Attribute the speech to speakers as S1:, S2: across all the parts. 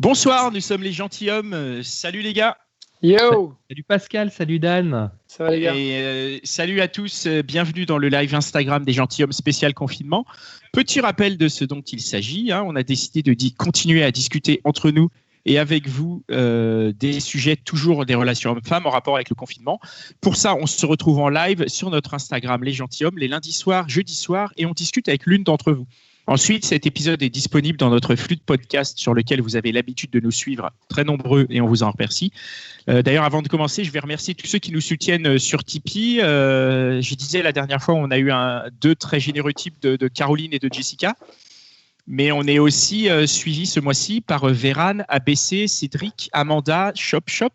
S1: Bonsoir, nous sommes les gentilshommes. Salut les gars.
S2: Yo.
S3: Salut Pascal, salut Dan.
S2: Ça va les gars.
S1: Et salut à tous, bienvenue dans le live Instagram des gentilshommes spécial confinement. Petit rappel de ce dont il s'agit. On a décidé de continuer à discuter entre nous et avec vous des sujets toujours des relations hommes-femmes en rapport avec le confinement. Pour ça, on se retrouve en live sur notre Instagram les gentilshommes les lundis soirs, jeudis soirs et on discute avec l'une d'entre vous. Ensuite, cet épisode est disponible dans notre flux de podcast sur lequel vous avez l'habitude de nous suivre, très nombreux, et on vous en remercie. D'ailleurs, avant de commencer, je vais remercier tous ceux qui nous soutiennent sur Tipeee. Je disais la dernière fois, on a eu deux très généreux types de Caroline et de Jessica. Mais on est aussi suivi ce mois-ci par Véran, ABC, Cédric, Amanda, Shop,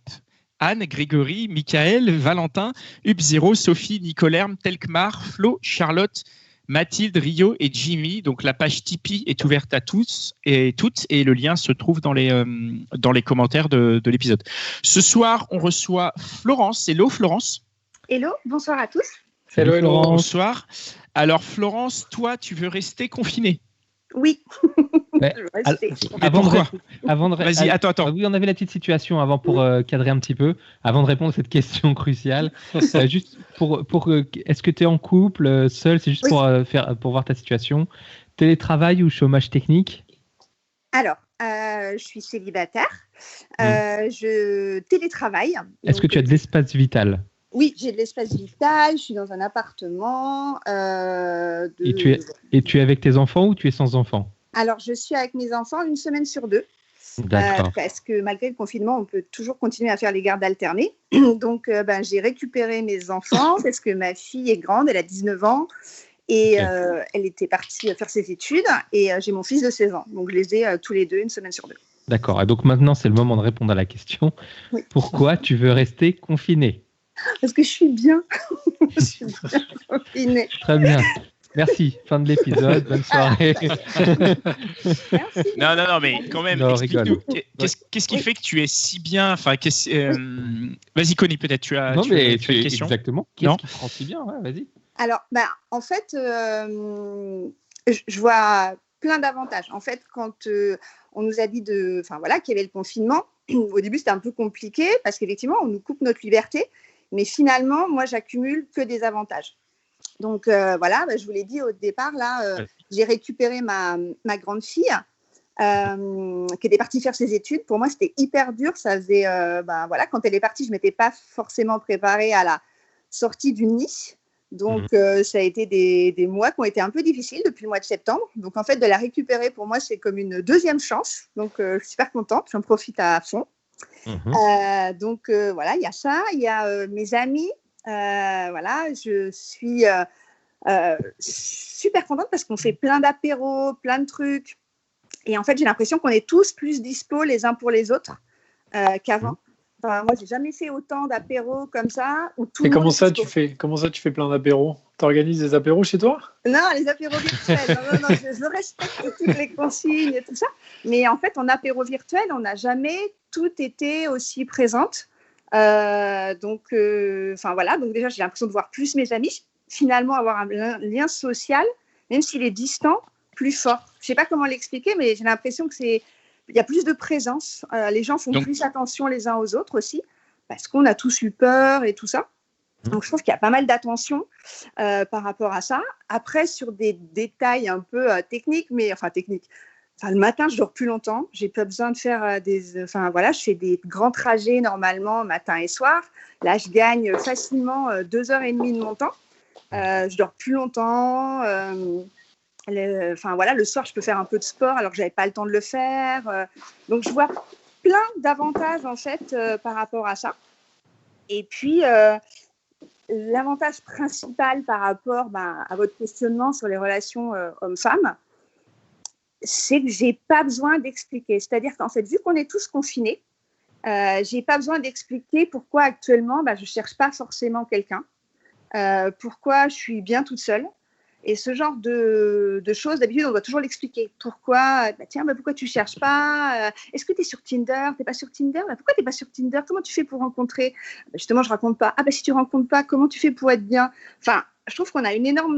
S1: Anne, Grégory, Michael, Valentin, Hub0, Sophie, Nicolerme, Telkmar, Flo, Charlotte, Mathilde, Rio et Jimmy. Donc la page Tipeee est ouverte à tous et toutes et le lien se trouve dans les commentaires de l'épisode. Ce soir, on reçoit Florence. Hello Florence.
S4: Hello, bonsoir à tous.
S2: Hello Florence.
S1: Bonsoir. Alors Florence, toi, tu veux rester confinée?
S4: Oui.
S3: Ouais.
S1: Vas-y, attends.
S3: Oui, on avait la petite situation avant pour cadrer un petit peu, avant de répondre à cette question cruciale. Juste est-ce que tu es en couple, seul? C'est juste oui. pour voir ta situation. Télétravail ou chômage technique?
S4: Alors, je suis célibataire. Je télétravaille.
S3: Est-ce que tu as de l'espace vital?
S4: Oui, j'ai de l'espace vital. Je suis dans un appartement.
S3: Et tu es avec tes enfants ou tu es sans enfants?
S4: Alors, je suis avec mes enfants une semaine sur deux.
S3: D'accord.
S4: Parce que malgré le confinement, on peut toujours continuer à faire les gardes alternées. Donc, j'ai récupéré mes enfants parce que ma fille est grande, elle a 19 ans. Et elle était partie faire ses études. Et j'ai mon fils de 16 ans. Donc, je les ai tous les deux une semaine sur deux.
S3: D'accord. Et donc, maintenant, c'est le moment de répondre à la question. Oui. Pourquoi tu veux rester confiné?
S4: Parce que je suis bien. Je suis bien confinée.
S3: Très bien. Merci. Fin de l'épisode. Bonne soirée.
S4: Merci.
S1: Non, mais quand même, explique-nous. Qu'est-ce qui fait que tu es si bien? Vas-y, Connie, peut-être tu as une question.
S3: Exactement. Qu'est-ce qui te rend si bien? Ouais, vas-y.
S4: Alors, en fait, je vois plein d'avantages. En fait, quand on nous a dit qu'il y avait le confinement, au début, c'était un peu compliqué parce qu'effectivement, on nous coupe notre liberté. Mais finalement, moi, j'accumule que des avantages. Donc, je vous l'ai dit au départ, j'ai récupéré ma grande fille qui était partie faire ses études. Pour moi, c'était hyper dur. Ça faisait, quand elle est partie, je ne m'étais pas forcément préparée à la sortie du nid. Donc, ça a été des mois qui ont été un peu difficiles depuis le mois de septembre. Donc, en fait, de la récupérer, pour moi, c'est comme une deuxième chance. Donc, je suis super contente. J'en profite à fond. Il y a ça. Il y a mes amis. Je suis super contente parce qu'on fait plein d'apéros, plein de trucs. Et en fait, j'ai l'impression qu'on est tous plus dispo les uns pour les autres qu'avant. Moi, j'ai jamais fait autant d'apéros comme ça.
S2: Et comment ça, tu fais plein d'apéros? T'organises des apéros chez toi?
S4: Non, les apéros virtuels. Non, je respecte toutes les consignes et tout ça. Mais en fait, en apéro virtuel, on n'a jamais tout été aussi présente. Donc déjà, j'ai l'impression de voir plus mes amis. Finalement, avoir un lien social, même s'il est distant, plus fort. Je ne sais pas comment l'expliquer, mais j'ai l'impression qu'il y a plus de présence. Les gens font plus attention les uns aux autres aussi, parce qu'on a tous eu peur et tout ça. Donc, je trouve qu'il y a pas mal d'attention par rapport à ça. Après, sur des détails un peu techniques. Le matin, je dors plus longtemps. J'ai pas besoin de faire je fais des grands trajets normalement matin et soir. Là, je gagne facilement 2h30 de mon temps. Je dors plus longtemps. Le soir, je peux faire un peu de sport alors que j'avais pas le temps de le faire. Donc, je vois plein d'avantages en fait par rapport à ça. Et puis, l'avantage principal par rapport à votre questionnement sur les relations hommes-femmes, c'est que j'ai pas besoin d'expliquer. C'est-à-dire qu'en fait, vu qu'on est tous confinés, j'ai pas besoin d'expliquer pourquoi actuellement je cherche pas forcément quelqu'un, pourquoi je suis bien toute seule. Et ce genre de choses, d'habitude, on doit toujours l'expliquer. Pourquoi pourquoi tu cherches pas? Est-ce que tu es sur Tinder? T'es pas sur Tinder? Pourquoi tu n'es pas sur Tinder? Comment tu fais pour rencontrer? Justement, je raconte pas. Si tu rencontres pas, comment tu fais pour être bien? Je trouve qu'on a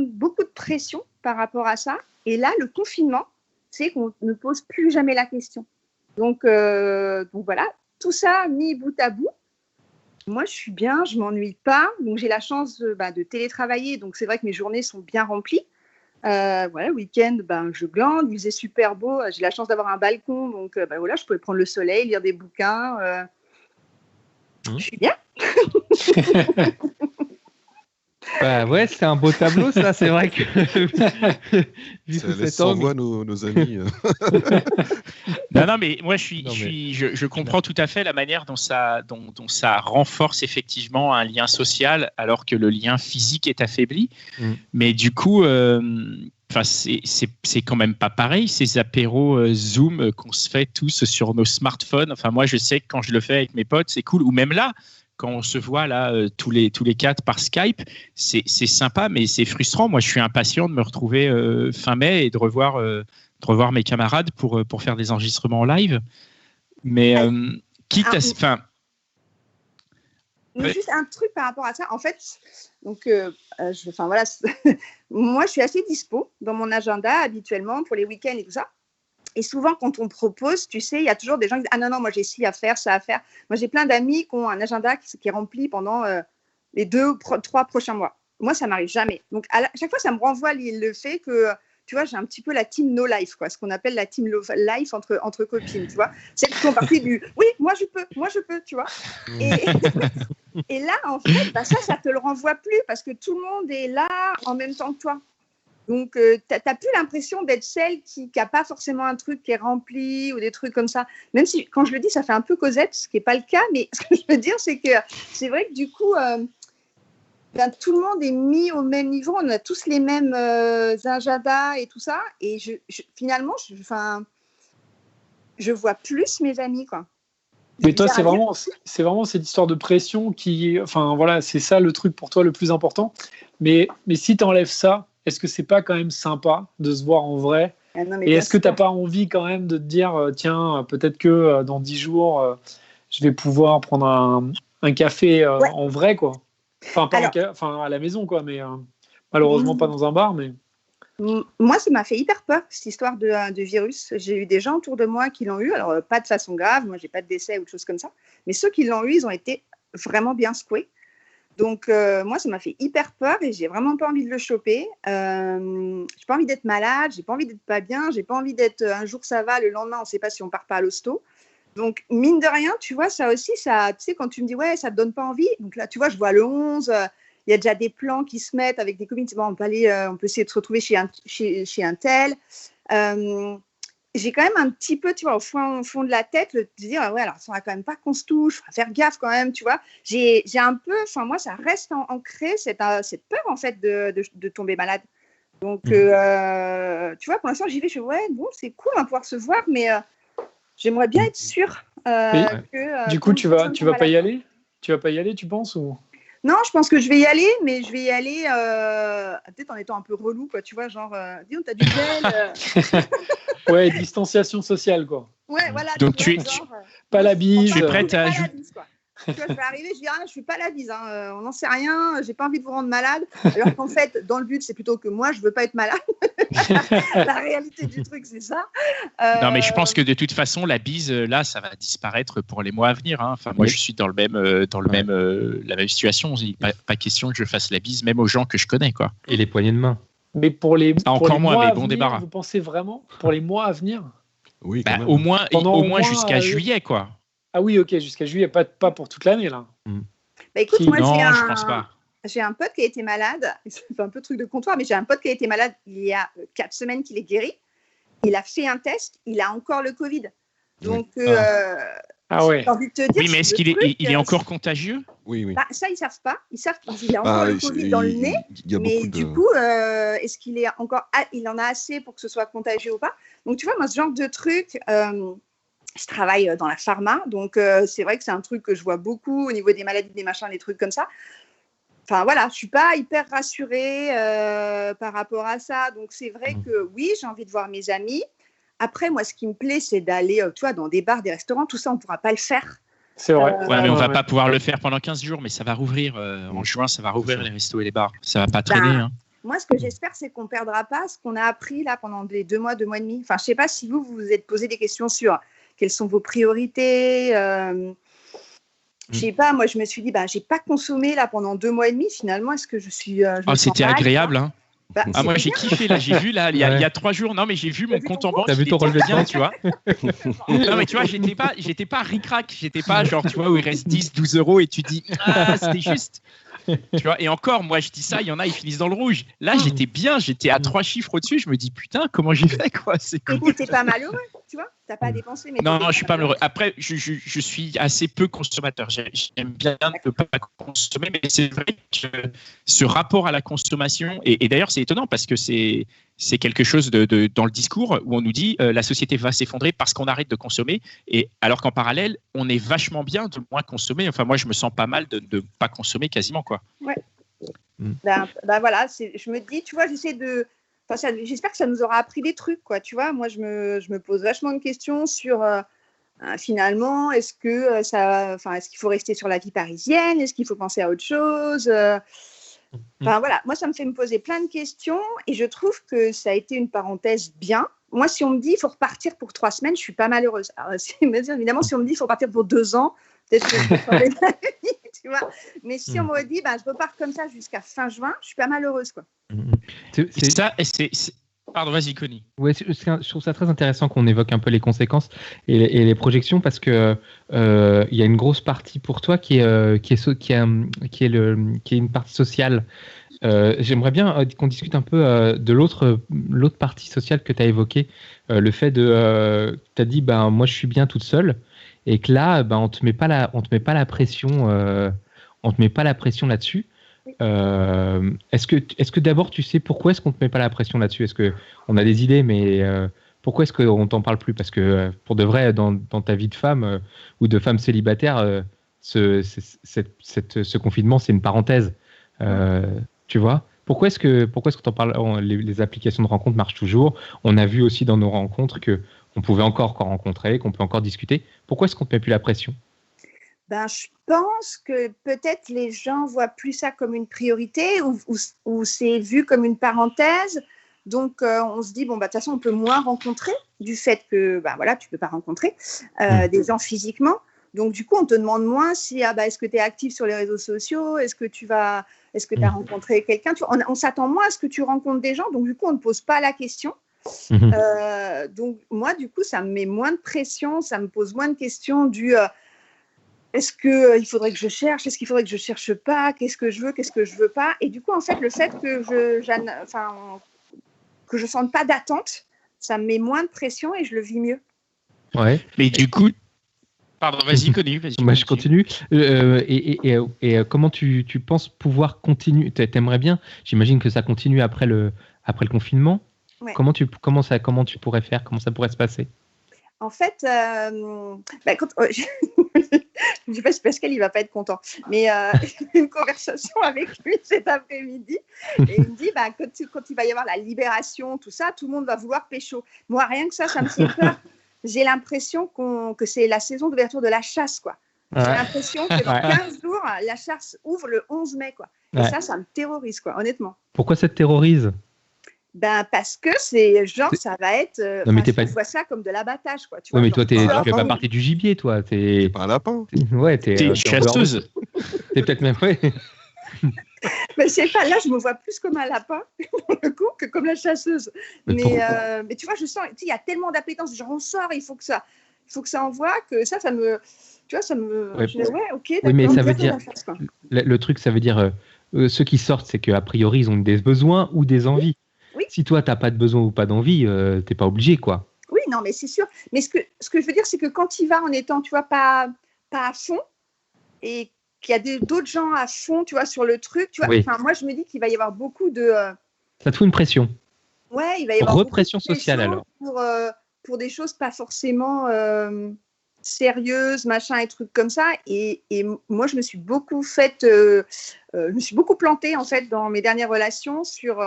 S4: beaucoup de pression par rapport à ça. Et là, le confinement, c'est qu'on ne pose plus jamais la question. Donc voilà, tout ça mis bout à bout. Moi, je suis bien, je m'ennuie pas. Donc, j'ai la chance de télétravailler. Donc, c'est vrai que mes journées sont bien remplies. Voilà, le week-end, je glande. Il faisait super beau. J'ai la chance d'avoir un balcon. Donc, voilà, je pouvais prendre le soleil, lire des bouquins. Je suis bien.
S3: Ouais, c'est un beau tableau, ça. C'est vrai que.
S5: Ça laisse sans voix nos amis.
S1: Non, mais moi, je comprends tout à fait la manière dont ça renforce effectivement un lien social, alors que le lien physique est affaibli. Mais du coup, c'est quand même pas pareil, ces apéros Zoom qu'on se fait tous sur nos smartphones. Enfin, moi, je sais que quand je le fais avec mes potes, c'est cool. Ou même là, quand on se voit là tous les quatre par Skype, c'est sympa, mais c'est frustrant. Moi, je suis impatient de me retrouver fin mai et de revoir mes camarades pour faire des enregistrements en live. Mais quitte à...
S4: Juste un truc par rapport à ça. En fait, donc, voilà, moi, je suis assez dispo dans mon agenda habituellement pour les week-ends et tout ça. Et souvent, quand on propose, tu sais, il y a toujours des gens qui disent « Ah non, moi, j'ai ci à faire, ça à faire. » Moi, j'ai plein d'amis qui ont un agenda qui est rempli pendant les 2-3 prochains mois. Moi, ça m'arrive jamais. Donc, chaque fois, ça me renvoie le fait que, tu vois, j'ai un petit peu la team no life, quoi, ce qu'on appelle la team life entre copines, tu vois. Celles qui sont parties du « Oui, moi, je peux, tu vois. » Et là, en fait, ça te le renvoie plus parce que tout le monde est là en même temps que toi. Donc, tu n'as plus l'impression d'être celle qui n'a pas forcément un truc qui est rempli ou des trucs comme ça. Même si, quand je le dis, ça fait un peu Cosette, ce qui n'est pas le cas. Mais ce que je veux dire, c'est que c'est vrai que du coup, tout le monde est mis au même niveau. On a tous les mêmes agendas et tout ça. Et finalement, je vois plus mes amis, quoi.
S2: Mais toi, c'est vraiment cette histoire de pression qui... Enfin, voilà, c'est ça le truc pour toi le plus important. Mais si tu enlèves ça, est-ce que c'est pas quand même sympa de se voir en vrai ? Et est-ce que tu n'as pas envie quand même de te dire, tiens, peut-être que dans 10 jours, je vais pouvoir prendre un café en vrai, quoi. Enfin, à la maison, quoi, mais malheureusement pas dans un bar, mais...
S4: Moi, ça m'a fait hyper peur, cette histoire de virus. J'ai eu des gens autour de moi qui l'ont eu, alors pas de façon grave, moi, j'ai pas de décès ou de choses comme ça, mais ceux qui l'ont eu, ils ont été vraiment bien secoués. Donc, moi, ça m'a fait hyper peur et j'ai vraiment pas envie de le choper. J'ai pas envie d'être malade, j'ai pas envie d'être pas bien, j'ai pas envie d'être un jour ça va, le lendemain, on sait pas si on part pas à l'hosto. Donc, mine de rien, tu vois, ça aussi, tu sais, quand tu me dis, ouais, ça te donne pas envie. Donc là, tu vois, je vois le 11, il y a déjà des plans qui se mettent avec des copines. Bon, on peut essayer de se retrouver chez un tel. J'ai quand même un petit peu, tu vois, au fond de la tête, de dire, ouais, alors, ça va quand même pas qu'on se touche, il faut faire gaffe quand même, tu vois. J'ai un peu, moi, ça reste ancré, cette peur, en fait, de tomber malade. Donc, tu vois, pour l'instant, j'y vais, je fais, ouais, bon, c'est cool, on va pouvoir se voir, mais j'aimerais bien être sûre que...
S2: du coup, tu vas pas y aller ? Tu vas pas y aller, tu penses ou...
S4: Non, je pense que je vais y aller, mais je vais y aller peut-être en étant un peu relou, quoi. Tu vois, genre, dis donc, t'as du gel.
S2: Ouais, distanciation sociale, quoi.
S4: Ouais, voilà.
S1: Donc,
S2: pas la bise.
S1: Tu es prête à
S4: ajouter. Tu vois, je vais arriver, je dis, je suis pas la bise, hein. On n'en sait rien, j'ai pas envie de vous rendre malade. Alors qu'en fait, dans le but, c'est plutôt que moi, je veux pas être malade. La réalité du truc, c'est ça.
S1: Non, mais je pense que de toute façon, la bise, là, ça va disparaître pour les mois à venir. Hein. Enfin, moi, je suis dans la même situation. Il n'est pas question que je fasse la bise, même aux gens que je connais, quoi.
S3: Et les poignées de main.
S2: Mais pour les mois à venir,
S1: débarras.
S2: Vous pensez vraiment pour les mois à venir ?
S5: Oui,
S1: au moins jusqu'à juillet, quoi.
S2: Ah oui, ok, jusqu'à juillet, pas pour toute l'année, là.
S4: Bah écoute, moi,
S1: je pense pas.
S4: J'ai un pote qui a été malade, c'est un peu truc de comptoir, mais j'ai un pote qui a été malade il y a 4 semaines qu'il est guéri. Il a fait un test, il a encore le Covid. Donc,
S2: Ah ouais.
S4: j'ai envie de te dire...
S1: Oui, mais est-ce qu'il est encore contagieux ?
S4: Oui. Ça, ils ne savent pas. Ils savent qu'il a encore le Covid dans le nez. Mais du coup, est-ce qu'il est encore... il en a assez pour que ce soit contagieux ou pas ? Donc, tu vois, moi, ce genre de truc... je travaille dans la pharma, donc c'est vrai que c'est un truc que je vois beaucoup au niveau des maladies, des machins, des trucs comme ça. Enfin voilà, je suis pas hyper rassurée par rapport à ça. Donc c'est vrai que oui, j'ai envie de voir mes amis. Après, moi, ce qui me plaît, c'est d'aller, tu vois, dans des bars, des restaurants, tout ça, on pourra pas le faire.
S2: C'est vrai.
S1: Ouais, mais on va pas pouvoir le faire pendant 15 jours, mais ça va rouvrir en juin, ça va rouvrir les restos et les bars. Ça va pas traîner. Hein.
S4: Moi, ce que j'espère, c'est qu'on perdra pas ce qu'on a appris là pendant les 2 mois et demi. Enfin, je sais pas si vous êtes posé des questions sur quelles sont vos priorités. Je sais pas, moi je me suis dit, j'ai pas consommé là pendant 2 mois et demi. Finalement, est-ce que je suis
S1: c'était agréable, hein. Moi j'ai
S4: bien.
S1: kiffé là, j'ai vu là il y a 3 jours, non mais j'ai vu mon compte en banque.
S3: T'as vu ton relevé de
S1: bien, tu vois. Non mais tu vois, j'étais pas ric-rac, j'étais pas genre tu vois où il reste 10, 12 euros et tu dis c'était juste. Tu vois, et encore, moi je dis ça, il y en a, ils finissent dans le rouge. Là, j'étais bien, j'étais à 3 chiffres au-dessus. Je me dis putain, comment j'ai fait quoi, c'est cool.
S4: Et t'es pas malheureux, tu vois, t'as pas dépensé. Mais
S1: non, je suis pas malheureux. Après, je suis assez peu consommateur. J'aime bien ne pas consommer, mais c'est vrai que ce rapport à la consommation, et d'ailleurs c'est étonnant parce que c'est quelque chose dans le discours où on nous dit la société va s'effondrer parce qu'on arrête de consommer, et alors qu'en parallèle, on est vachement bien de moins consommer. Enfin, moi, je me sens pas mal de ne pas consommer quasiment, quoi.
S4: Ouais. Voilà, je me dis, tu vois, j'espère que ça nous aura appris des trucs, quoi. Tu vois, moi, je me pose vachement de questions sur finalement, est-ce qu'il faut rester sur la vie parisienne, est-ce qu'il faut penser à autre chose. Voilà, moi, ça me fait me poser plein de questions et je trouve que ça a été une parenthèse bien. Moi, si on me dit il faut repartir pour 3 semaines, je suis pas malheureuse. Alors, évidemment, si on me dit il faut repartir pour 2 ans, peut-être que je vais changer d'avis, tu vois. Mais si on me dit je repars comme ça jusqu'à fin juin, je suis pas malheureuse, quoi.
S1: Pardon, vas-y, Connie.
S3: Ouais, je trouve ça très intéressant qu'on évoque un peu les conséquences et les projections parce que il y a une grosse partie pour toi qui est une partie sociale. J'aimerais bien qu'on discute un peu de l'autre partie sociale que tu as évoquée, le fait de tu as dit moi je suis bien toute seule et que là on te met pas la pression là-dessus. Est-ce que d'abord tu sais pourquoi est-ce qu'on te met pas la pression là-dessus? Est-ce que on a des idées, mais pourquoi est-ce qu'on t'en parle plus? Parce que pour de vrai, dans ta vie de femme ou de femme célibataire, ce confinement c'est une parenthèse. Tu vois? Pourquoi est-ce que t'en parles? Les applications de rencontres marchent toujours. On a vu aussi dans nos rencontres que on pouvait encore rencontrer, qu'on peut encore discuter. Pourquoi est-ce qu'on te met plus la pression?
S4: Je pense que peut-être les gens voient plus ça comme une priorité ou c'est vu comme une parenthèse. Donc, on se dit, de toute façon, on peut moins rencontrer du fait que, tu peux pas rencontrer des gens physiquement. Donc, du coup, on te demande moins si, est-ce que tu es actif sur les réseaux sociaux? Est-ce que tu as rencontré quelqu'un? On s'attend moins à ce que tu rencontres des gens. Donc, du coup, on ne pose pas la question. Donc, moi, du coup, ça me met moins de pression. Ça me pose moins de questions du... est-ce qu'il faudrait que je cherche? Est-ce qu'il faudrait que je ne cherche pas? Qu'est-ce que je veux? Qu'est-ce que je ne veux pas? Et du coup, en fait, le fait que je ne sente pas d'attente, ça me met moins de pression et je le vis mieux.
S3: Ouais.
S1: Mais du coup... Pardon, vas-y, Connie.
S3: Moi, je continue. Et comment tu penses pouvoir continuer? T'aimerais bien, j'imagine que ça continue après le confinement. Ouais. Comment tu pourrais faire? Comment ça pourrait se passer?
S4: En fait, je ne sais pas si Pascal il va pas être content, mais j'ai eu une conversation avec lui cet après-midi et il me dit quand il va y avoir la libération, tout ça, tout le monde va vouloir pécho. Moi, rien que ça me fait peur. J'ai l'impression que c'est la saison d'ouverture de la chasse, quoi. Ouais. J'ai l'impression que dans 15 jours, la chasse ouvre le 11 mai, quoi. Et ça me terrorise, quoi, honnêtement.
S3: Pourquoi ça te terrorise?
S4: Parce que c'est genre, ça va être. Je vois ça comme de l'abattage, quoi.
S3: Oui, mais toi, tu fais pas partie du gibier, toi. T'es
S5: pas un lapin.
S3: Ouais, t'es
S1: chasseuse.
S3: T'es peut-être même. Ouais.
S4: Mais je sais pas, là, je me vois plus comme un lapin, pour le coup, que comme la chasseuse. Mais tu vois, je sens, il y a tellement d'appétence. Genre, on sort, il faut que ça envoie, que ça me. Tu vois, ça me.
S3: Ouais,
S4: ok, d'accord.
S3: Oui, mais ça veut dire. Le truc, ça veut dire. Ceux qui sortent, c'est qu'a priori, ils ont des besoins ou des envies.
S4: Oui.
S3: Si toi, tu n'as pas de besoin ou pas d'envie, tu n'es pas obligé, quoi.
S4: Oui, non, mais c'est sûr. Mais ce que je veux dire, c'est que quand il va en étant, tu vois, pas à fond, et qu'il y a d'autres gens à fond, tu vois, sur le truc, tu vois. Oui. Moi, je me dis qu'il va y avoir beaucoup de...
S3: Ça te fout une pression.
S4: Ouais, il va y avoir
S3: repression sociale, alors.
S4: Pour des choses pas forcément sérieuses, machin, et trucs comme ça. Et moi, je me suis beaucoup plantée, en fait, dans mes dernières relations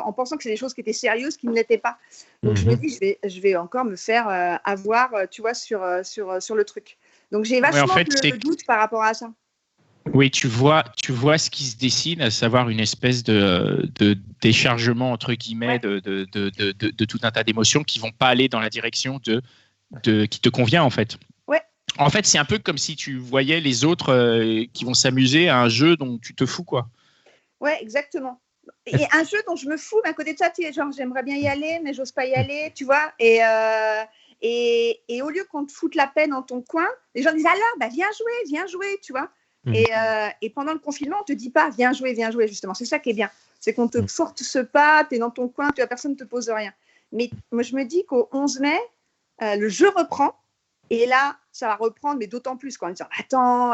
S4: en pensant que c'est des choses qui étaient sérieuses, qui ne l'étaient pas. Donc, je me dis, je vais encore me faire avoir, tu vois, sur le truc. Donc, j'ai vachement de doute par rapport à ça.
S1: Oui, tu vois ce qui se dessine, à savoir une espèce de déchargement, entre guillemets, de tout un tas d'émotions qui ne vont pas aller dans la direction qui te convient, en fait. En fait, c'est un peu comme si tu voyais les autres qui vont s'amuser à un jeu dont tu te fous, quoi.
S4: Ouais, exactement. Et un jeu dont je me fous, mais à côté de ça, tu sais, genre, j'aimerais bien y aller, mais j'ose pas y aller, tu vois. Et au lieu qu'on te foute la paix dans ton coin, les gens disent alors, viens jouer, tu vois. Et pendant le confinement, on te dit pas viens jouer, justement. C'est ça qui est bien. C'est qu'on te force pas, tu es dans ton coin, personne ne te pose rien. Mais moi, je me dis qu'au 11 mai, le jeu reprend. Et là, ça va reprendre, mais d'autant plus, quoi, en disant attends.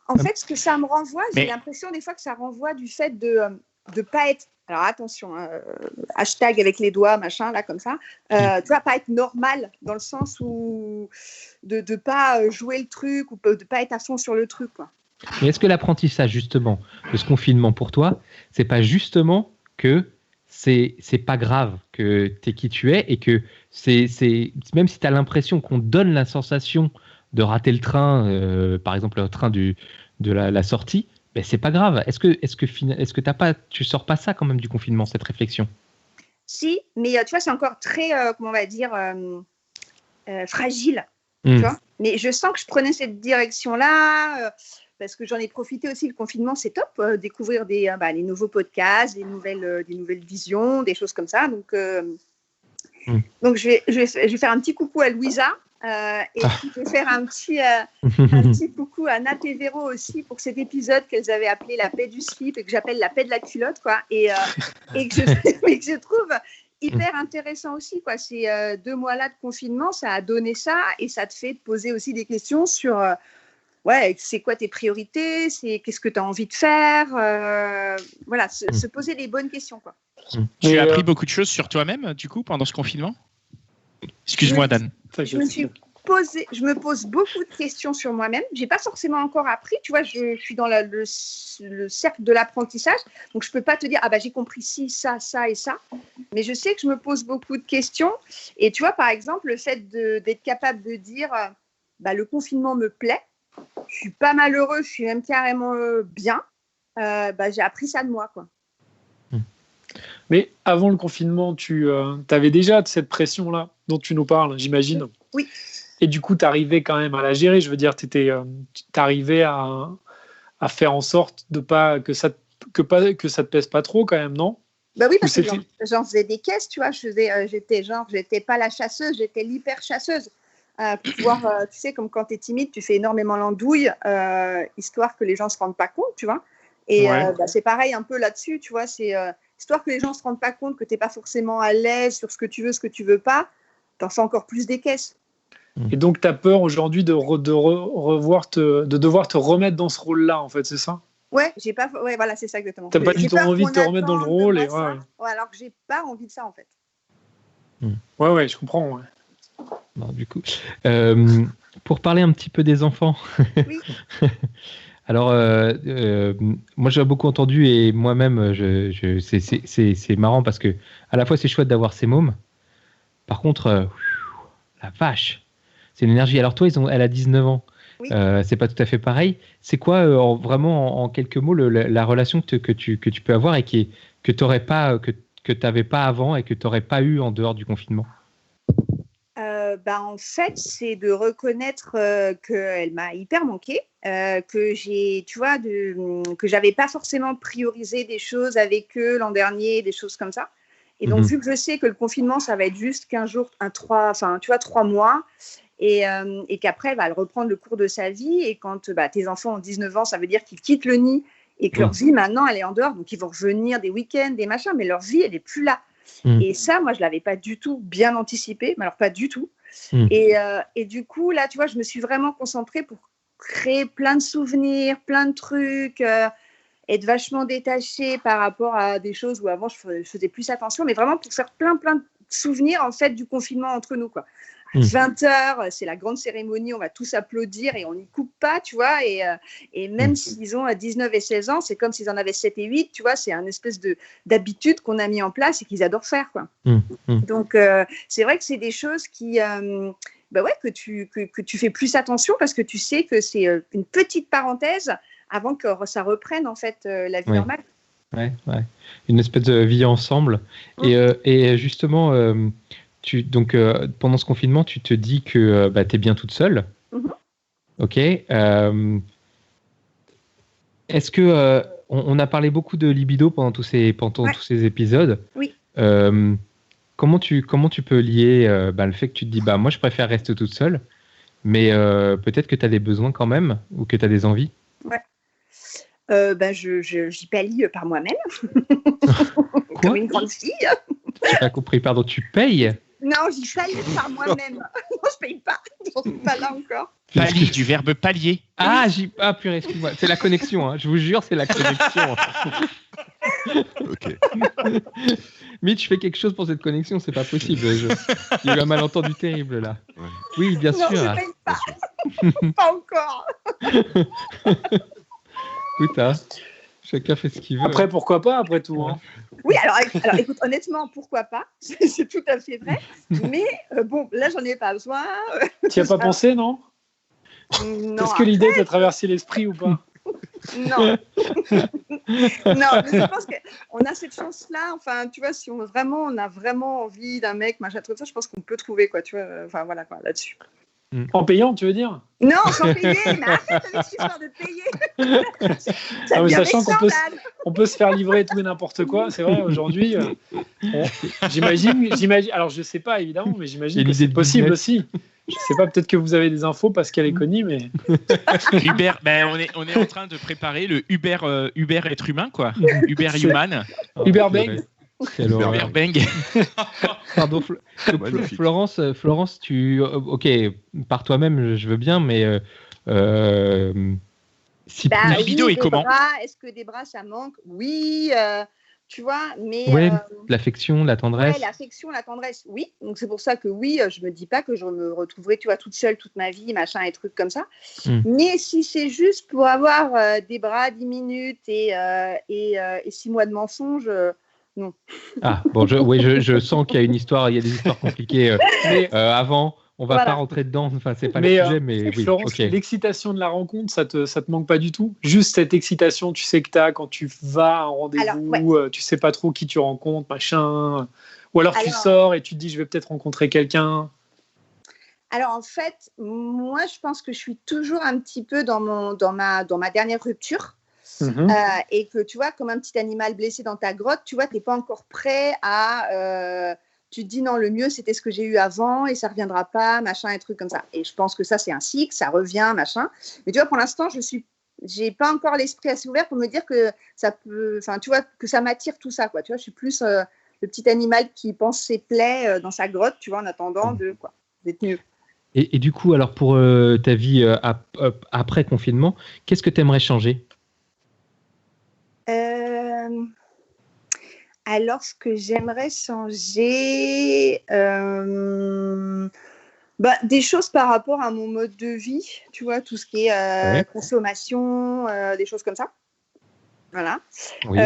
S4: En fait, ce que ça me renvoie, j'ai l'impression des fois que ça renvoie du fait de pas être. Alors attention, hashtag avec les doigts, machin, là, comme ça. Tu vois, pas être normal dans le sens où de pas jouer le truc ou de pas être à fond sur le truc, quoi.
S3: Mais est-ce que l'apprentissage, justement, de ce confinement pour toi, c'est pas justement que c'est pas grave que tu es qui tu es et que c'est même si tu as l'impression qu'on te donne la sensation de rater le train, par exemple le train de la sortie, ben c'est pas grave. Est-ce que tu sors pas ça quand même du confinement, cette réflexion?
S4: Si, mais tu vois, c'est encore très, comment on va dire, fragile. Tu vois, mais je sens que je prenais cette direction-là parce que j'en ai profité aussi. Le confinement, c'est top, découvrir les nouveaux podcasts, des nouvelles visions, des choses comme ça. Donc je vais faire un petit coucou à Louisa. Et puis je vais faire un petit coucou à Nat et Véro aussi pour cet épisode qu'elles avaient appelé la paix du slip et que j'appelle la paix de la culotte, quoi. Et que je trouve hyper intéressant aussi, quoi. Ces 2 mois-là de confinement, ça a donné ça et ça te fait te poser aussi des questions sur c'est quoi tes priorités, qu'est-ce que tu as envie de faire, se poser les bonnes questions, quoi.
S1: Tu as appris beaucoup de choses sur toi-même, du coup, pendant ce confinement? Excuse-moi, Dan.
S4: Je me pose beaucoup de questions sur moi-même. J'ai pas forcément encore appris. Tu vois, je suis dans le cercle de l'apprentissage, donc je peux pas te dire j'ai compris ci, ça, ça et ça. Mais je sais que je me pose beaucoup de questions. Et tu vois, par exemple, le fait d'être capable de dire le confinement me plaît. Je suis pas malheureux, je suis même carrément bien. J'ai appris ça de moi, quoi.
S2: Mais avant le confinement, tu avais déjà cette pression-là dont tu nous parles, j'imagine.
S4: Oui.
S2: Et du coup, tu arrivais quand même à la gérer. Je veux dire, tu arrivais à faire en sorte de pas que ça te pèse pas trop, quand même, non?
S4: Bah oui, parce que j'en faisais des caisses, tu vois. J'étais pas la chasseuse, j'étais l'hyper chasseuse. Pour pouvoir, tu sais, comme quand tu es timide, tu fais énormément l'andouille, histoire que les gens se rendent pas compte, tu vois. Et c'est pareil un peu là-dessus, tu vois. C'est histoire que les gens se rendent pas compte que tu n'es pas forcément à l'aise sur ce que tu veux pas, t'en fais encore plus des caisses.
S2: Et donc, tu as peur aujourd'hui de devoir te remettre dans ce rôle-là, en fait, c'est ça?
S4: Ouais, voilà, c'est ça exactement.
S2: Tu n'as pas du tout envie de te remettre dans le rôle.
S4: Alors que j'ai pas envie de ça, en fait.
S2: Ouais, je comprends. Ouais.
S3: Non, du coup, pour parler un petit peu des enfants.
S4: Oui.
S3: Alors, moi, j'ai beaucoup entendu et moi-même, c'est marrant parce que à la fois, c'est chouette d'avoir ces mômes. Par contre, la vache, c'est une énergie. Alors toi, elle a 19 ans. Oui. C'est pas tout à fait pareil. C'est quoi, vraiment, en quelques mots, la relation que tu peux avoir et que t'aurais pas, que t'avais pas avant et que t'aurais pas eu en dehors du confinement?
S4: En fait, c'est de reconnaître qu'elle m'a hyper manqué, que j'avais pas forcément priorisé des choses avec eux l'an dernier, des choses comme ça. Et donc, vu que je sais que le confinement, ça va être juste 15 jours, 3 mois, et qu'après, elle va reprendre le cours de sa vie. Et quand tes enfants ont 19 ans, ça veut dire qu'ils quittent le nid et que leur vie, maintenant, elle est en dehors. Donc, ils vont revenir des week-ends, des machins, mais leur vie, elle n'est plus là. Et ça, moi, je ne l'avais pas du tout bien anticipé, mais alors pas du tout. Et du coup, là, tu vois, je me suis vraiment concentrée pour créer plein de souvenirs, plein de trucs, être vachement détachée par rapport à des choses où avant, je faisais plus attention, mais vraiment pour faire plein de souvenirs, en fait, du confinement entre nous, quoi. À 20h, c'est la grande cérémonie, on va tous applaudir et on n'y coupe pas, tu vois. Et même s'ils ont 19 et 16 ans, c'est comme s'ils en avaient 7 et 8, tu vois. C'est une espèce d'habitude qu'on a mis en place et qu'ils adorent faire, quoi. Donc, c'est vrai que c'est des choses qui, que tu fais plus attention parce que tu sais que c'est une petite parenthèse avant que ça reprenne, en fait, la vie normale.
S3: Ouais. Une espèce de vie ensemble. Et justement... Donc, pendant ce confinement, tu te dis que tu es bien toute seule. Ok. Est-ce que on a parlé beaucoup de libido pendant tous ces épisodes.
S4: Oui.
S3: Comment tu peux lier le fait que tu te dis moi je préfère rester toute seule, mais peut-être que tu as des besoins quand même ou que tu as des envies.
S4: Ouais. J'y pallie par moi-même. Comme une grande fille.
S3: J'ai pas compris, pardon, tu payes?
S4: Non, j'y pallie par moi-même. Non, je paye pas. J'en suis pas là encore.
S1: Pallie, du verbe pallier.
S3: Purée, excuse-moi. C'est la connexion, hein. Je vous jure, c'est la connexion.
S5: Ok.
S3: Mitch, je fais quelque chose pour cette connexion, c'est pas possible. Il y a eu un malentendu terrible là.
S5: Ouais.
S3: Oui, bien sûr.
S4: Non, je paye pas. Pas encore.
S3: Écoute, chacun fait ce qu'il veut.
S2: Après, pourquoi pas, après tout. Hein.
S4: Oui, alors écoute, honnêtement, pourquoi pas? C'est tout à fait vrai. Mais là, j'en ai pas besoin.
S2: Tu n'y as pas pensé, non?
S4: Non.
S2: Est-ce que l'idée t'a traversé l'esprit ou pas?
S4: Non. Non, mais je pense qu'on a cette chance-là. Enfin, tu vois, si on a vraiment envie d'un mec, machin, tout ça, je pense qu'on peut trouver, quoi, tu vois. Enfin, voilà, quoi, là-dessus.
S2: En payant, tu veux dire?
S4: Non, sans payer, mais arrête avec cette histoire de payer. Ça devient
S2: sachant qu'on
S4: scandale.
S2: on peut se faire livrer tout et n'importe quoi, c'est vrai, aujourd'hui. J'imagine, alors je sais pas évidemment, mais j'imagine que c'est possible aussi. Je sais pas, peut-être que vous avez des infos parce qu'elle est connue, mais.
S1: Uber, on est en train de préparer le Uber être humain, quoi. Uber human.
S2: Uber Bang.
S1: Uber Bang.
S3: Pardon, Florence, ok, par toi-même, je veux bien, mais si
S1: la libido est comment?
S4: Est-ce que des bras, ça manque? Oui, tu vois, mais...
S3: Ouais, l'affection, la tendresse.
S4: Ouais, l'affection, la tendresse, oui. Donc, c'est pour ça que oui, je me dis pas que je me retrouverai, tu vois, toute seule toute ma vie, machin, et trucs comme ça. Mais si c'est juste pour avoir des bras 10 minutes et 6 mois de mensonges... non.
S3: Ah, bon, je sens qu'il y a une histoire, il y a des histoires compliquées avant. On va pas rentrer dedans, enfin, c'est pas le sujet, mais oui.
S2: Florence,
S3: okay.
S2: L'excitation de la rencontre, ça te manque pas du tout? Juste cette excitation, tu sais que tu as quand tu vas à un rendez-vous, tu sais pas trop qui tu rencontres, machin. Ou alors tu sors et tu te dis, je vais peut-être rencontrer quelqu'un.
S4: Alors, en fait, moi, je pense que je suis toujours un petit peu dans ma dernière rupture. Et que tu vois, comme un petit animal blessé dans ta grotte, tu vois, tu n'es pas encore prêt à... tu te dis non, le mieux c'était ce que j'ai eu avant et ça ne reviendra pas, machin, et trucs comme ça. Et je pense que ça c'est un cycle, ça revient, machin. Mais tu vois, pour l'instant, j'ai pas encore l'esprit assez ouvert pour me dire que ça peut... Enfin, tu vois, que ça m'attire tout ça, quoi. Tu vois, je suis plus le petit animal qui pense ses plaies dans sa grotte, tu vois, en attendant d'être mieux.
S3: Et du coup, alors pour ta vie après confinement, qu'est-ce que tu aimerais changer?
S4: Alors, ce que j'aimerais changer, des choses par rapport à mon mode de vie, tu vois, tout ce qui est consommation, des choses comme ça. Voilà. Oui.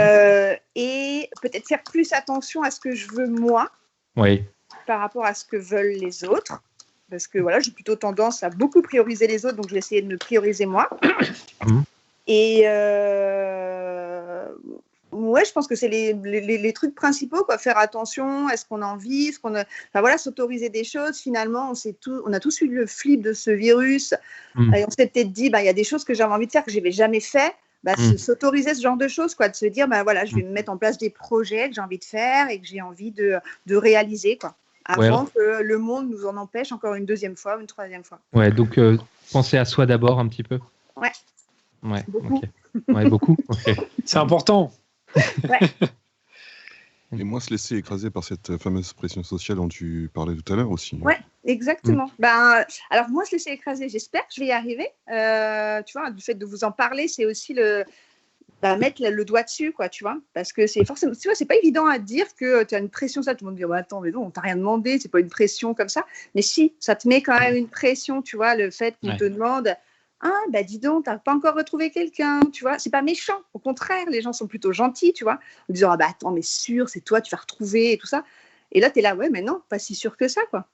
S4: Et peut-être faire plus attention à ce que je veux moi par rapport à ce que veulent les autres. Parce que voilà, j'ai plutôt tendance à beaucoup prioriser les autres, donc je vais essayer de me prioriser moi. Et ouais, je pense que c'est les trucs principaux, quoi. Faire attention, est-ce qu'on a envie, enfin voilà, s'autoriser des choses. Finalement, on a tous eu le flip de ce virus. Et on s'est peut-être dit, il y a des choses que j'avais envie de faire que je n'avais jamais fait. S'autoriser ce genre de choses, quoi, de se dire, voilà, je vais me mettre en place des projets que j'ai envie de faire et que j'ai envie de réaliser, quoi. Avant que le monde nous en empêche encore une deuxième fois ou une troisième fois.
S3: Ouais, donc penser à soi d'abord un petit peu.
S4: Ouais.
S3: Beaucoup. Okay. Ouais, beaucoup. Okay.
S2: C'est important.
S5: Et moins se laisser écraser par cette fameuse pression sociale dont tu parlais tout à l'heure aussi.
S4: Ouais, exactement. Alors moi, se laisser écraser, j'espère que je vais y arriver. Tu vois, du fait de vous en parler, c'est aussi mettre le doigt dessus, quoi, tu vois, parce que c'est forcément, tu vois, c'est pas évident à dire que tu as une pression, ça, tout le monde dit, attends, mais non, on t'a rien demandé, c'est pas une pression comme ça, mais si, ça te met quand même une pression, tu vois, le fait qu'on te demande, dis donc, t'as pas encore retrouvé quelqu'un, tu vois, c'est pas méchant, au contraire, les gens sont plutôt gentils, tu vois, en disant, attends, mais sûr, c'est toi, tu vas retrouver, et tout ça, et là, t'es là, ouais, mais non, pas si sûr que ça, quoi.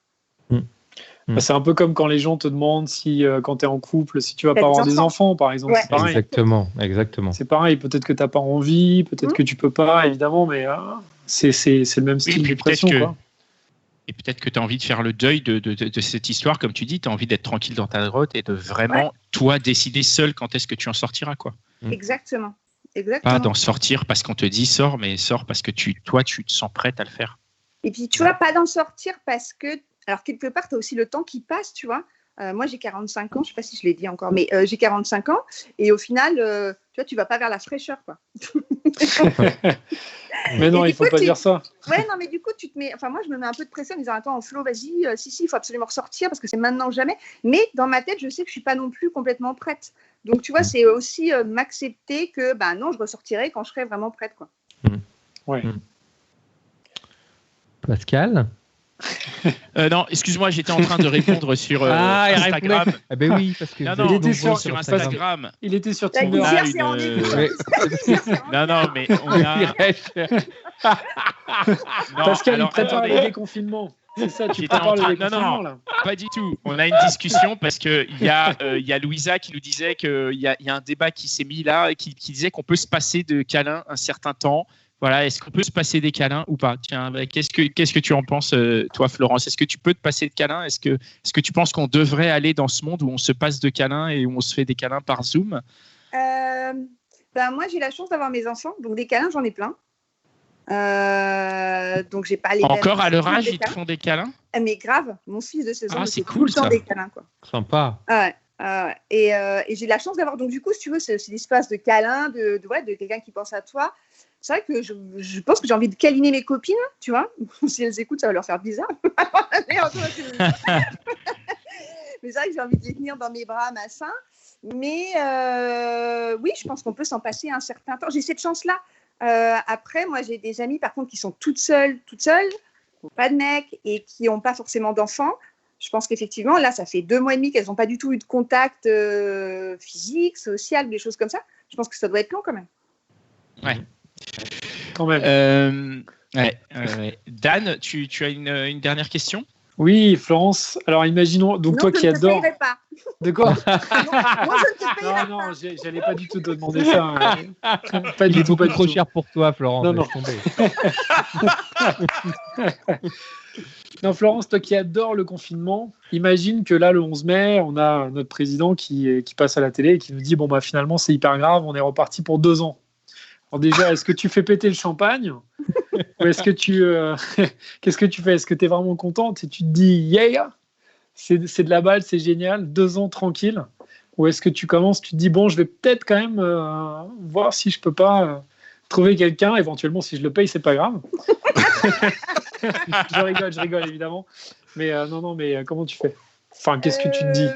S2: C'est un peu comme quand les gens te demandent si, quand tu es en couple, si tu vas pas avoir des enfants, par exemple.
S4: Ouais.
S2: C'est pareil.
S3: Exactement.
S2: C'est pareil, peut-être que tu n'as pas envie, peut-être que tu peux pas, évidemment, mais c'est le même style de pression.
S1: Et peut-être que tu as envie de faire le deuil de cette histoire, comme tu dis, tu as envie d'être tranquille dans ta grotte et de vraiment, toi, décider seul quand est-ce que tu en sortiras, quoi.
S4: Exactement.
S1: Pas d'en sortir parce qu'on te dit sors, mais sors parce que toi, tu te sens prête à le faire.
S4: Et puis, tu vois, pas d'en sortir parce que, alors quelque part, tu as aussi le temps qui passe, tu vois. Moi, j'ai 45 ans, je ne sais pas si je l'ai dit encore, mais j'ai 45 ans. Et au final, tu vois, tu ne vas pas vers la fraîcheur, quoi.
S2: Mais non, il ne faut pas dire ça.
S4: Ouais, non, mais du coup, tu te mets. Enfin, moi, je me mets un peu de pression en disant attends, Flo, vas-y, si, il faut absolument ressortir parce que c'est maintenant ou jamais. Mais dans ma tête, je sais que je ne suis pas non plus complètement prête. Donc, tu vois, c'est aussi m'accepter que, non, je ressortirai quand je serai vraiment prête, quoi.
S2: Ouais.
S3: Pascal?
S1: Non, excuse-moi, j'étais en train de répondre sur Instagram.
S3: Ah ben oui, parce que
S1: non,
S2: il était sur
S1: Instagram.
S2: Il était sur Tinder.
S1: Non, mais on a.
S2: Pascal, il prépare le déconfinement. C'est ça, tu prépares le déconfinement, là.
S1: Pas du tout. On a une discussion parce qu'il y a Louisa qui nous disait qu'il y a un débat qui s'est mis là, qui disait qu'on peut se passer de câlins un certain temps. Voilà, est-ce qu'on peut se passer des câlins ou pas? Tiens, qu'est-ce que tu en penses, toi, Florence? Est-ce que tu peux te passer de câlins? Est-ce que tu penses qu'on devrait aller dans ce monde où on se passe de câlins et où on se fait des câlins par Zoom?
S4: Moi, j'ai la chance d'avoir mes enfants, donc des câlins, j'en ai plein. Donc, j'ai pas les
S1: Encore à leur âge, ils te font des câlins?
S4: Mais grave, mon fils de 16 ans,
S1: c'est
S4: cool, tout le temps des câlins, quoi.
S3: Sympa.
S4: Et j'ai la chance d'avoir, donc du coup, si tu veux, c'est l'espace de câlin, de quelqu'un qui pense à toi. C'est vrai que je pense que j'ai envie de câliner mes copines, tu vois. Si elles écoutent, ça va leur faire bizarre. Mais c'est vrai que j'ai envie de les tenir dans mes bras, machin. Mais oui, je pense qu'on peut s'en passer un certain temps. J'ai cette chance-là. Après, moi, j'ai des amies, par contre, qui sont toutes seules, qui n'ont pas de mec et qui n'ont pas forcément d'enfants. Je pense qu'effectivement, là, ça fait 2 mois et demi qu'elles n'ont pas du tout eu de contact physique, social, des choses comme ça. Je pense que ça doit être long quand même.
S1: Ouais.
S2: Quand même.
S1: Dan, tu as une dernière question?
S2: Oui, Florence. Alors, imaginons, donc
S4: non,
S2: toi qui adores.
S4: Pas.
S2: De quoi?
S4: Moi, je ne te payerai
S2: non,
S4: pas.
S2: j'allais pas du tout te demander ça. Pas
S3: Il
S2: du
S3: est
S2: tout,
S3: beaucoup trop cher pour toi, Florence.
S2: Non. Non, Florence, toi qui adore le confinement, imagine que là, le 11 mai, on a notre président qui passe à la télé et qui nous dit bon, finalement, c'est hyper grave, on est reparti pour 2 ans. Alors déjà, est-ce que tu fais péter le champagne ou est-ce que qu'est-ce que tu fais? Est-ce que tu es vraiment contente et tu te dis yeah, c'est de la balle, c'est génial, 2 ans tranquille? Ou est-ce que tu commences, tu te dis bon, je vais peut-être quand même voir si je peux pas trouver quelqu'un, éventuellement si je le paye, c'est pas grave. Je rigole évidemment. Mais non, mais comment tu fais? Enfin, qu'est-ce que tu te dis?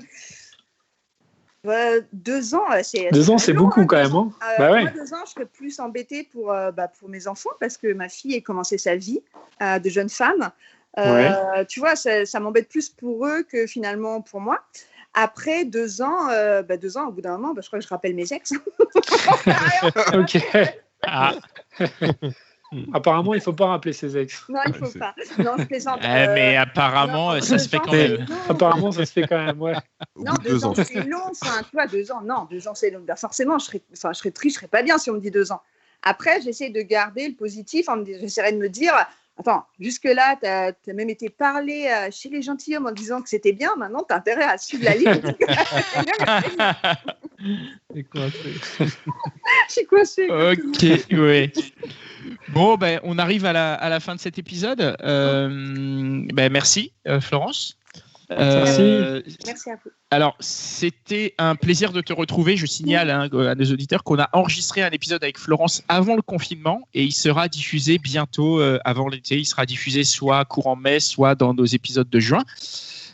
S4: 2 ans, c'est
S2: 2 ans, c'est long, beaucoup quand même. Hein.
S4: Moi, 2 ans, je serais plus embêtée pour mes enfants parce que ma fille a commencé sa vie de jeune femme. Tu vois, ça m'embête plus pour eux que finalement pour moi. Après 2 ans, 2 ans, au bout d'un moment, je crois que je rappelle mes ex.
S2: Ok. Apparemment, il ne faut pas rappeler ses ex.
S4: Non, il ne faut pas. Non, je plaisante.
S1: Mais apparemment, ça se fait quand même.
S2: Apparemment, ça se fait quand même, ouais.
S4: Non, 2 ans, c'est long. Enfin, tu vois, 2 ans, non, 2 ans, c'est long. Forcément, je serais triste, je serais pas bien si on me dit 2 ans. Après, j'essaie de garder le positif. J'essaierai de me dire, attends, jusque-là, tu as même été parlé chez les gentilshommes en disant que c'était bien. Maintenant, tu as intérêt à suivre la ligne.
S3: C'est coincé.
S4: Je suis coincée.
S1: Ok, ouais. Bon, on arrive à la fin de cet épisode. Merci, Florence.
S4: Merci à vous.
S1: Alors, c'était un plaisir de te retrouver. Je signale à nos auditeurs qu'on a enregistré un épisode avec Florence avant le confinement et il sera diffusé bientôt avant l'été. Il sera diffusé soit courant mai, soit dans nos épisodes de juin.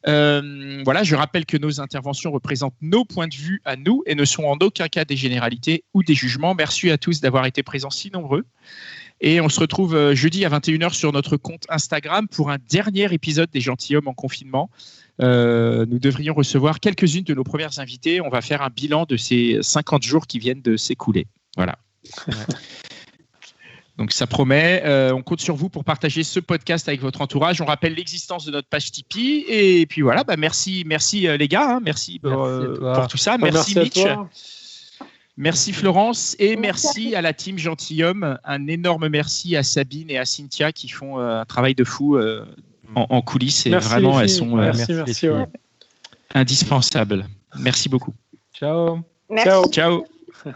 S1: Je rappelle que nos interventions représentent nos points de vue à nous et ne sont en aucun cas des généralités ou des jugements. Merci à tous d'avoir été présents si nombreux. Et on se retrouve jeudi à 21h sur notre compte Instagram pour un dernier épisode des Gentilshommes en confinement. Nous devrions recevoir quelques-unes de nos premières invitées. On va faire un bilan de ces 50 jours qui viennent de s'écouler. Voilà. Donc ça promet. On compte sur vous pour partager ce podcast avec votre entourage. On rappelle l'existence de notre page Tipeee. Et puis voilà, merci les gars. Merci pour tout ça. Merci Mitch. Merci Florence et merci à la team Gentilhomme. Un énorme merci à Sabine et à Cynthia qui font un travail de fou en coulisses et
S2: Merci,
S1: vraiment,
S2: les
S1: elles
S2: filles.
S1: sont
S2: Merci. Ouais.
S1: indispensables. Merci beaucoup.
S3: Ciao.
S4: Merci.
S2: Ciao.
S1: Ciao.